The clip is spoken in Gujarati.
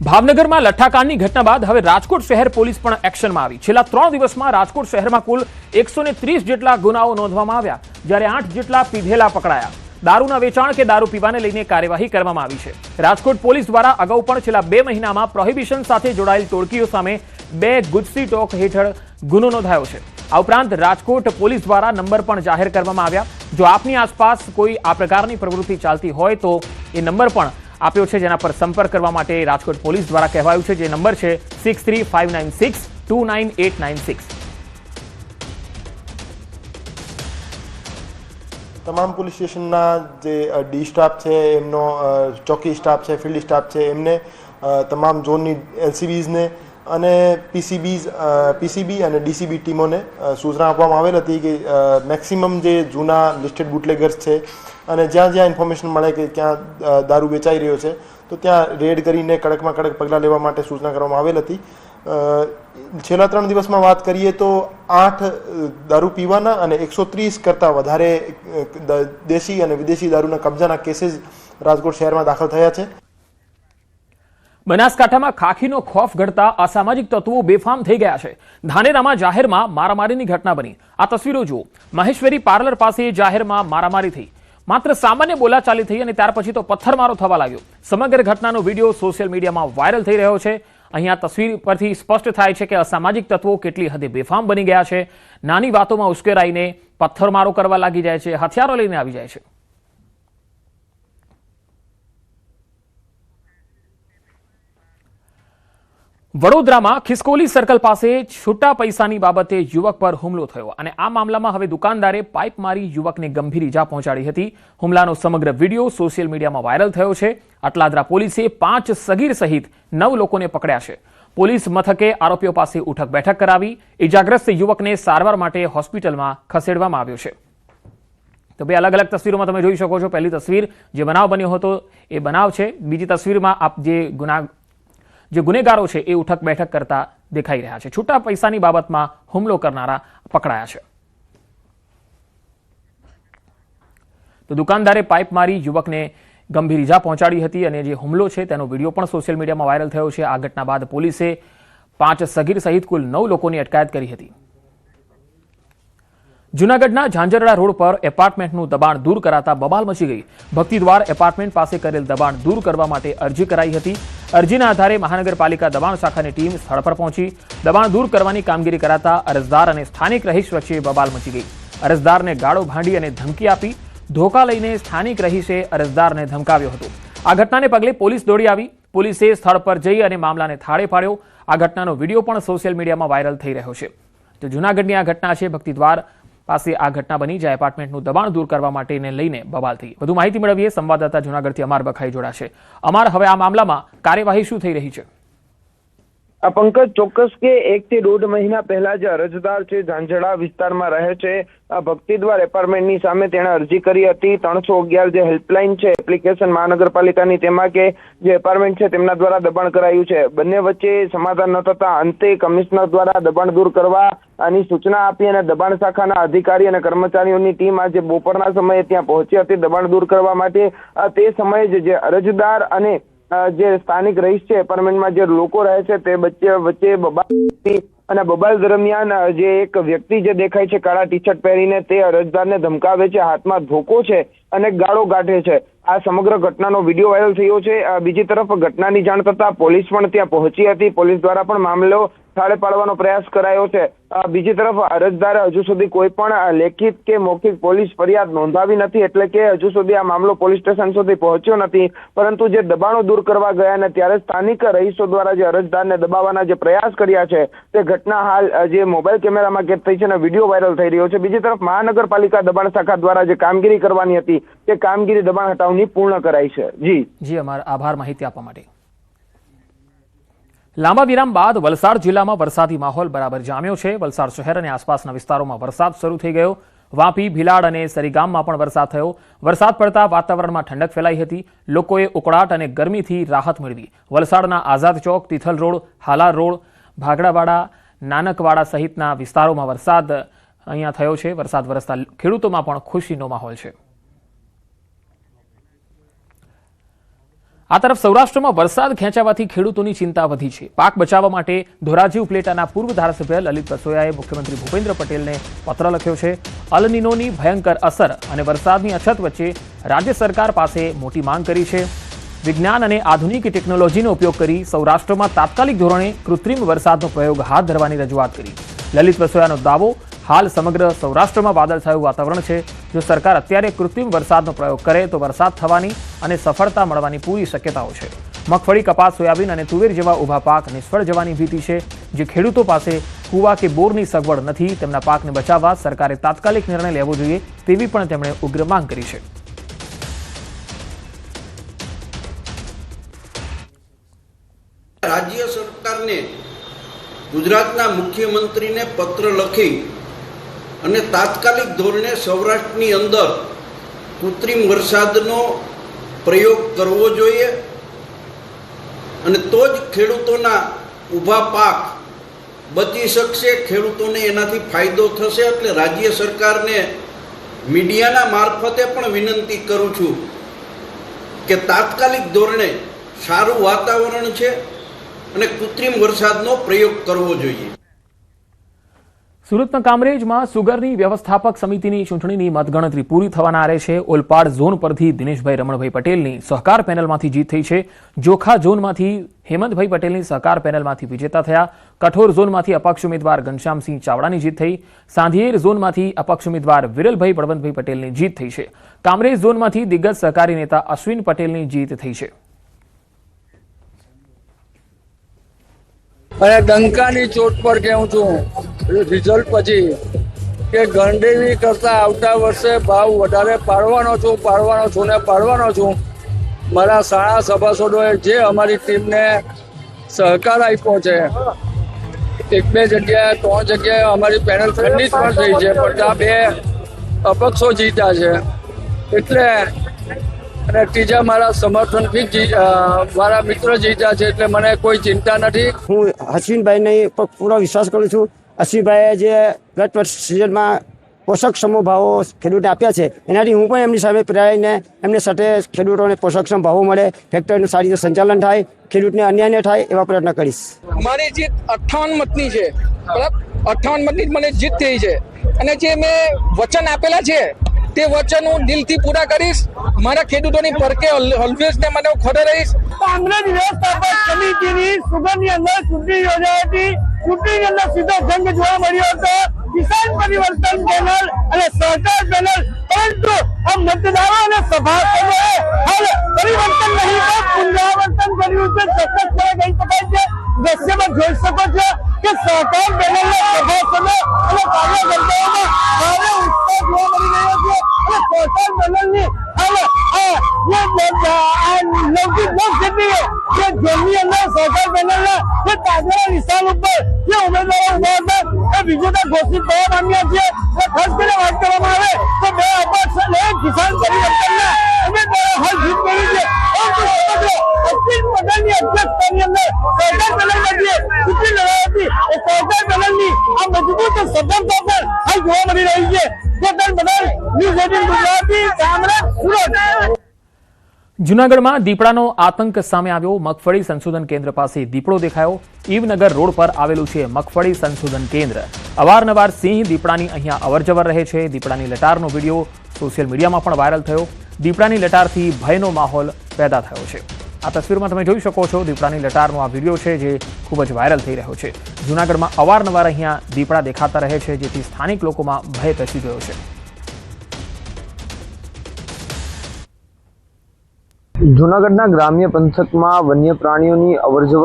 ભાવનગરમાં લઠ્ઠાકાંડની ઘટના બાદ હવે રાજકોટ શહેર પોલીસ પણ એક્શનમાં આવી। છેલ્લા 3 દિવસમાં રાજકોટ શહેરમાં કુલ 130 જેટલા ગુનાઓ નોંધવામાં આવ્યા, જ્યારે 8 જેટલા પીધેલા પકડાયા। દારૂના વેચાણ કે દારૂ પીવાને લઈને કાર્યવાહી કરવામાં આવી છે। રાજકોટ પોલીસ દ્વારા અગાઉ પણ છેલ્લા 2 મહિનામાં પ્રોહિબિશન સાથે જોડાયેલ ટોળકીઓ સામે 2 ગુજસી ટોક હેઠળ ગુનો નોંધાયો છે। આ ઉપરાંત રાજકોટ પોલીસ દ્વારા નંબર પણ જાહેર કરવામાં આવ્યા। જો આપની આસપાસ કોઈ આ પ્રકારની પ્રવૃત્તિ ચાલતી હોય તો એ નંબર પણ આપ્યો છે, જેના પર સંપર્ક કરવા માટે રાજકોટ પોલીસ દ્વારા કહેવાયું છે, જે નંબર છે 6359629896। તમામ પોલીસ સ્ટેશનના જે ડી સ્ટાફ છે, એમનો ચોકી સ્ટાફ છે, ફિલ્ડ સ્ટાફ છે, એમને તમામ ઝોનની એલસીબીઝને અને પીસીબી અને ડીસીબી ટીમોને સૂચના આપવામાં આવેલ હતી કે મેક્સિમમ જે જૂના લિસ્ટેડ બુટલેગર્સ છે અને જ્યાં જ્યાં ઇન્ફોર્મેશન મળે કે ક્યાં દારૂ વેચાઈ રહ્યો છે તો ત્યાં રેડ કરીને કડકમાં કડક પગલાં લેવા માટે સૂચના કરવામાં આવેલ હતી। છેલ્લા 3 દિવસમાં વાત કરીએ તો 8 દારૂ પીવાના અને 130 કરતાં વધારે દેશી અને વિદેશી દારૂના કબજાના કેસીસ રાજકોટ શહેરમાં દાખલ થયા છે। બનાસકાંઠામાં ખાખીનો ખોફ ગળતા અસામાજિક તત્વો બેફામ થઈ ગયા છે। ધાનેરામાં જાહેરમાં મારામારીની ઘટના બની। આ તસવીરો જુઓ। મહેશ્વરી પાર્લર પાસે જાહેરમાં મારામારી થઈ। માત્ર સામાન્ય બોલાચાલી થઈ અને ત્યાર પછી તો પથ્થરમારો થવા લાગ્યો। સમગ્ર ઘટનાનો વિડીયો સોશિયલ મીડિયામાં વાયરલ થઈ રહ્યો છે। અહીંયા તસવીર પરથી સ્પષ્ટ થાય છે કે અસામાજિક તત્વો કેટલી હદે બેફામ બની ગયા છે। નાની વાતોમાં ઉશ્કેરાઈને પથ્થરમારો કરવા લાગી જાય છે, હથિયારો લઈને આવી જાય છે। વડોદરામાં ખિસકોલી સર્કલ પાસે છૂટા પૈસાની બાબતે યુવક પર હુમલો થયો અને આ મામલામાં હવે દુકાનદારે પાઇપ મારી યુવકને ગંભીર ઈજા પહોંચાડી હતી। હુમલાનો સમગ્ર વિડીયો સોશિયલ મીડિયામાં વાયરલ થયો છે। અટલાદરા પોલીસે 5 સગીર સહિત 9 લોકોને પકડ્યા છે। પોલીસ મથકે આરોપીઓ પાસે ઉઠક બેઠક કરાવી ઈજાગ્રસ્ત યુવકને સારવાર માટે હોસ્પિટલમાં ખસેડવામાં આવ્યો છે। તો બે અલગ અલગ તસવીરોમાં તમે જોઈ શકો છો। પહેલી તસવીર જે બનાવ બન્યો હતો એ બનાવ છે। બીજી તસવીરમાં આપ જે ગુનેગારો છે એ ઉઠક બેઠક કરતા દેખાઈ રહ્યા છે। છૂટા પૈસાની બાબતમાં હુમલો કરનારા પકડાયા છે। તો દુકાનદારે પાઇપ મારી યુવકને ગંભીર ઈજા પહોંચાડી હતી અને જે હુમલો છે તેનો વિડીયો પણ સોશિયલ મીડિયામાં વાયરલ થયો છે। આ ઘટના બાદ પોલીસે 5 સગીર સહિત કુલ 9 લોકોની અટકાયત કરી હતી। જૂનાગઢના ઝાંઝરડા રોડ પર એપાર્ટમેન્ટનું દબાણ દૂર કરાતા બબાલ મચી ગઈ। ભક્તિદ્વાર એપાર્ટમેન્ટ પાસે કરેલ દબાણ દૂર કરવા માટે અરજી કરાઈ હતી। અરજીના આધારે મહાનગરપાલિકા દબાણ શાખાની ટીમ સ્થળ પર પહોંચી દબાણ દૂર કરવાની કામગીરી કરાતા અરજદાર અને સ્થાનિક રહીશ વચ્ચે બબાલ મચી ગઈ। અરજદારને ગાળો ભાંડી અને ધમકી આપી ધોકા લઈને સ્થાનિક રહીશે અરજદારને ધમકાવ્યો હતો। આ ઘટનાને પગલે પોલીસ દોડી આવી। પોલીસે સ્થળ પર જઈ અને મામલાને થાળે પાડ્યો। આ ઘટનાનો વિડીયો પણ સોશિયલ મીડિયામાં વાયરલ થઈ રહ્યો છે। તો જૂનાગઢની આ ઘટના છે। ભક્તિદ્વાર પાસે આ ઘટના બની, જ્યાં એપાર્ટમેન્ટનું દબાણ દૂર કરવા માટેને લઈને બબાલ થઈ। વધુ માહિતી મેળવીએ સંવાદદાતા જૂનાગઢથી અમાર બખાઈ જોડાશે। અમાર, હવે આ મામલામાં કાર્યવાહી શું થઈ રહી છે? પંકજ, ચોક્કસ કે 1 થી 1.5 મહિના પહેલા જે અરજદાર છે ઝાંઝરડા વિસ્તારમાં રહે છે ભક્તિદ્વાર એપાર્ટમેન્ટની સામે તેણે અરજી કરી હતી। 311 જે હેલ્પલાઇન છે એપ્લિકેશન મહાનગરપાલિકાની, તેમાં કે જે એપાર્ટમેન્ટ છે તેમના દ્વારા દબાણ કરાયું છે। બંને વચ્ચે સમાધાન ન થતા અંતે કમિશનર દ્વારા દબાણ દૂર કરવાની સૂચના આપી અને દબાણ શાખાના અધિકારી અને કર્મચારીઓની ટીમ આજે બપોરના સમયે ત્યાં પહોંચી હતી દબાણ દૂર કરવા માટે। તે સમયે જે અરજદાર અને જે સ્થાનિક રહીશ છે એપાર્ટમેન્ટમાં જે લોકો રહે છે તે વચ્ચે બબાલ અને બબાલ દરમિયાન જે એક વ્યક્તિ જે દેખાય છે કાળા ટી શર્ટ પહેરીને, તે અરજદારને ધમકાવે છે, હાથમાં ધોકો છે અને ગાળો કાઢે છે। આ સમગ્ર ઘટનાનો વિડીયો વાયરલ થયો છે। બીજી તરફ ઘટનાની જાણ થતા પોલીસ પણ ત્યાં પહોંચી હતી। પોલીસ દ્વારા પણ મામલો થાળે પાડવાનો પ્રયાસ કરાયો છે। બીજી તરફ અરજદારે હજુ સુધી કોઈ પણ લેખિત કે મૌખિક પોલીસ ફરિયાદ નોંધાવી નથી, એટલે કે હજુ સુધી આ મામલો પોલીસ સ્ટેશન સુધી પહોંચ્યો નથી। પરંતુ જે દબાણો દૂર કરવા ગયા ને ત્યારે સ્થાનિક રહીશો દ્વારા જે અરજદારને દબાવવાના જે પ્રયાસ કર્યા છે તે ઘટના હાલ જે મોબાઈલ કેમેરામાં કેદ થઈ છે અને વિડીયો વાયરલ થઈ રહ્યો છે। બીજી તરફ મહાનગરપાલિકા દબાણ શાખા દ્વારા જે કામગીરી કરવાની હતી તે કામગીરી દબાણ હટાવની પૂર્ણ કરાઈ છે। જી અમારો આભાર માહિતી આપવા માટે। લાંબા વિરામ બાદ વલસાડ જિલ્લામાં વરસાદી માહોલ બરાબર જામ્યો છે। વલસાડ શહેર અને આસપાસના વિસ્તારોમાં વરસાદ શરૂ થઈ ગયો। વાપી, ભીલાડ અને સરીગામમાં પણ વરસાદ થયો। વરસાદ પડતા વાતાવરણમાં ઠંડક ફેલાઈ હતી। લોકોએ ઉકળાટ અને ગરમીથી રાહત મેળવી। વલસાડના આઝાદ ચોક, તિથલ રોડ, હાલાર રોડ, ભાગડાવાડા, નાનકવાડા સહિતના વિસ્તારોમાં વરસાદ અહીંયા થયો છે। વરસાદ વરસતા ખેડૂતોમાં પણ ખુશીનો માહોલ છે। આ તરફ સૌરાષ્ટ્રમાં વરસાદ ખેંચાવાથી ખેડૂતોની ચિંતા વધી છે. પાક બચાવવા માટે ધોરાજી ઉપલેટાના પૂર્વ ધારાસભ્ય લલિત વસોયાએ મુખ્યમંત્રી ભૂપેન્દ્ર પટેલને પત્ર લખ્યો છે. અલ નીનોની ભયંકર અસર અને વરસાદની અછત વચ્ચે રાજ્ય સરકાર પાસે મોટી માંગ કરી છે. વિજ્ઞાન અને આધુનિક ટેકનોલોજીનો ઉપયોગ કરી સૌરાષ્ટ્રમાં તાત્કાલિક ધોરણે કૃત્રિમ વરસાદનો પ્રયોગ હાથ ધરવાની રજૂઆત કરી. લલિત વસોયાનો દાવો, હાલ સમગ્ર સૌરાષ્ટ્રમાં વાદળછાયું વાતાવરણ છે. જો સરકાર અત્યારે કૃત્રિમ વરસાદનો પ્રયોગ કરે તો વરસાદ થવાની અને સફળતા મળવાની પૂરી શક્યતાઓ છે. મગફળી, કપાસ, સોયાબીન અને તુવેર જેવા ઊભા પાક નિષ્ફળ જવાની ભીતિ છે. જે ખેડૂતો પાસે કૂવા કે બોરની સગવડ નથી તેમના પાકને બચાવવા સરકારે તાત્કાલિક નિર્ણય લેવો જોઈએ તેવી પણ તેમણે ઉગ્ર માંગ કરી છે. રાજ્ય સરકારને ગુજરાતના મુખ્યમંત્રીને પત્ર લખી અને તાત્કાલિક ધોરણે સૌરાષ્ટ્રની અંદર કૃત્રિમ વરસાદનો પ્રયોગ કરવો જોઈએ અને તો જ ખેડૂતોના ઊભા પાક બચી શકશે, ખેડૂતોને એનાથી ફાયદો થશે. એટલે રાજ્ય સરકારને મીડિયાના મારફતે પણ વિનંતી કરું છું કે તાત્કાલિક ધોરણે સારું વાતાવરણ છે અને કૃત્રિમ વરસાદનો પ્રયોગ કરવો જોઈએ. સુરતના કામરેજમાં સુગરની વ્યવસ્થાપક સમિતિની ચૂંટણીની મતગણતરી પૂરી થવાના આરે છે. ઓલપાડ ઝોન પરથી દિનેશભાઈ રમણભાઈ પટેલની સહકાર પેનલમાંથી જીત થઈ છે. જોખા ઝોનમાંથી હેમંતભાઈ પટેલની સહકાર પેનલમાંથી વિજેતા થયા. કઠોર ઝોનમાંથી અપક્ષ ઉમેદવાર ઘનશ્યામસિંહ ચાવડાની જીત થઈ. સાંધિયેર ઝોનમાંથી અપક્ષ ઉમેદવાર વિરલભાઈ બળવંતભાઈ પટેલની જીત થઈ છે. કામરેજ ઝોનમાંથી દિગ્ગજ સહકારી નેતા અશ્વિન પટેલની જીત થઈ છે. અને ડંકાની ચોટ પર કહું છું રિઝલ્ટ પછી કે ગણદેવી કરતા આવતા વર્ષે ભાવ વધારે પાડવાનો છું. મારા શાળા સભાસદોએ જે અમારી ટીમને સહકાર આપ્યો છે, 1-2 જગ્યાએ 3 જગ્યાએ અમારી પેનલ ખંડિત પણ થઈ છે, પણ ત્યાં 2 અપક્ષો જીત્યા છે. એટલે અને ત્રીજા મારા સમર્થનથી મારા મિત્ર જીત્યા છે. એટલે મને કોઈ ચિંતા નથી. હું અશ્વિનભાઈને પર પૂરો વિશ્વાસ કરું છું. અશ્વિનભાઈએ જે ગત વર્ષ સિઝનમાં પોષકક્ષમ ભાવો ખેડૂતને આપ્યા છે એનાથી હું પણ એમની સામે પ્રેરાઈને એમની સાથે ખેડૂતોને પોષકક્ષમ ભાવો મળે, ફેક્ટરીનું સારી રીતે સંચાલન થાય, ખેડૂતને અન્યાય ન થાય એવા પ્રયત્ન કરીશ. મારી જીત 58 મતની છે, બરાબર. 58 મતની મને જીત થઈ છે અને જે મેં વચન આપેલા છે તે વચન હું દિલથી પૂરા કરીશ. મારા ખેડૂતોની પરકે ઓલવેઝ ને મને ખડે રહીશ. કાંગ્રેસ વ્યવસ્થાપક સમિતિની સુગરની અંદર ચૂંટણી યોજાઈ હતી. ચૂંટણીની અંદર સીધો જંગ જોવા મળ્યો હતો, કિસાન પરિવર્તન પેનલ અને સહકાર પેનલ. પરંતુ આ મતદારો અને સભાસદોએ હાલ પરિવર્તન નહીં પણ પુનરાવર્તન કર્યું છે. ચોક્કસપણે કહી શકાય છે. દ્રશ્યમાં જોઈ શકો છો કે સહકાર પેનલના સભાસદો અને કાર્યકર્તાઓમાં ભારે ઉત્સાહ જોવા મળી રહ્યો છે. અને સહકાર પેનલની હાલ લૌકિક લોકશક્તિઓ જે જેમની અંદર સહકાર પેનલના જે તાજેતરના નિશાન ઉપર જે ઉમેદવારો ઉભા હતા એ વિજેતા ઘોષિત થવા પામ્યા છે. ખાસ કરીને વાત કરવામાં આવે તો 2 અપક્ષ અને કિસાન પરિવર્તનના ઉમેદવારો હાલ જીત કરી છે. અશ્વિન પટેલની અધ્યક્ષતાની અંદર સહકાર પેનલમાં જે ચૂંટણી લડાઈ હતી એ સહકાર પેનલની આ મજબૂત સફળતા પર હાલ જોવા મળી રહી છે. સહકાર પેનલ ન્યૂઝ 18 ગુજરાતી, કામરેજ, સુરત. જૂનાગઢમાં દીપડાનો આતંક સામે આવ્યો. મગફળી સંશોધન કેન્દ્ર પાસે દીપડો દેખાયો. ઈવનગર રોડ પર આવેલું છે મગફળી સંશોધન કેન્દ્ર. અવારનવાર સિંહ દીપડાની અહીંયા અવરજવર રહે છે. દીપડાની લટારનો વિડીયો સોશિયલ મીડિયામાં પણ વાયરલ થયો. દીપડાની લટારથી ભયનો માહોલ પેદા થયો છે. આ તસવીરમાં તમે જોઈ શકો છો દીપડાની લટારનો આ વિડીયો છે જે ખૂબ જ વાયરલ થઈ રહ્યો છે. જૂનાગઢમાં અવારનવાર અહીંયા દીપડા દેખાતા રહે છે જેથી સ્થાનિક લોકોમાં ભય પેસી ગયો છે. જૂનાગઢના ગ્રામ્ય પંથકમાં વન્ય પ્રાણીઓની અવરજવર